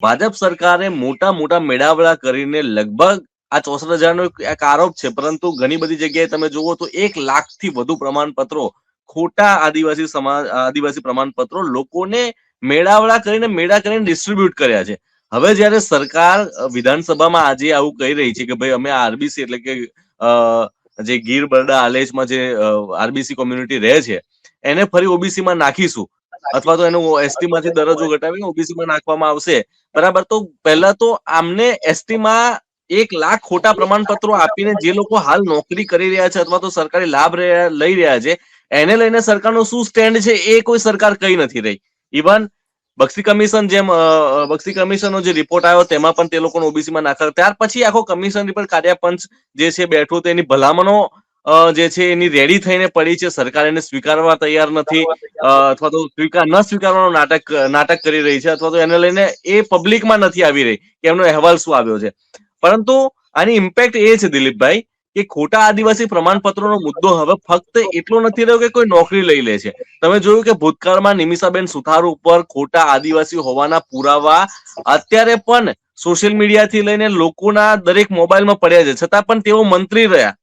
ભાજપ સરકારે મોટા મોટા મેળાવડા કરીને લગભગ આ 64,000નો એક આરોપ છે, પરંતુ ઘણી બધી જગ્યાએ તમે જુઓ તો 1 લાખથી વધુ પ્રમાણપત્રો, ખોટા આદિવાસી પ્રમાણપત્રો લોકોને મેળાવડા કરીને ડિસ્ટ્રીબ્યુટ કર્યા છે. હવે જ્યારે સરકાર વિધાનસભામાં આજે આવું કહી રહી છે કે ભાઈ અમે આરબીસી એટલે કે જે ગીર બરડા આલેચમાં જે આરબીસી કોમ્યુનિટી રહે છે એને ફરી ઓબીસીમાં નાખીશું, અથવા તો એનો એસટીમાંથી દરજ્જો ઘટાડીને ઓબીસીમાં નાખવામાં આવશે. બરાબર, તો પહેલા તો આમને એસટીમાં 1 લાખ ખોટા પ્રમાણપત્રો આપીને જે લોકો હાલ નોકરી કરી રહ્યા છે અથવા તો સરકારી લાભ લઈ રહ્યા છે, એને લઈને સરકારનો શું સ્ટેન્ડ છે એ કોઈ સરકાર કહી નથી રહી. ઇવન બક્ષી કમિશનનો જે રિપોર્ટ આવ્યો તેમાં પણ તે લોકોને ઓબીસીમાં નાખ્યા. ત્યાર પછી આખો કમિશન રિપોર્ટ કાર્યપંચ જે છે બેઠું, તેની ભલામણો જે છે એની રેડી થઈને પડી છે. સરકાર એને સ્વીકારવા તૈયાર નથી, અથવા તો ન સ્વીકારવાનું નાટક કરી રહી છે, અથવા તો એને લઈને એ પબ્લિકમાં નથી આવી રહી કે એમનો અહેવાલ શું આવ્યો છે. પરંતુ આની ઇમ્પેક્ટ એ છે દિલીપભાઈ કે ખોટા આદિવાસી પ્રમાણપત્રોનો મુદ્દો હવે ફક્ત એટલો નથી રહ્યો કે કોઈ નોકરી લઈ લે છે. તમે જોયું કે ભૂતકાળમાં નિમિષાબેન સુથાર ઉપર ખોટા આદિવાસી હોવાના પુરાવા અત્યારે પણ સોશિયલ મીડિયાથી લઈને લોકોના દરેક મોબાઈલમાં પડ્યા છે, છતાં પણ તેઓ મંત્રી રહ્યા.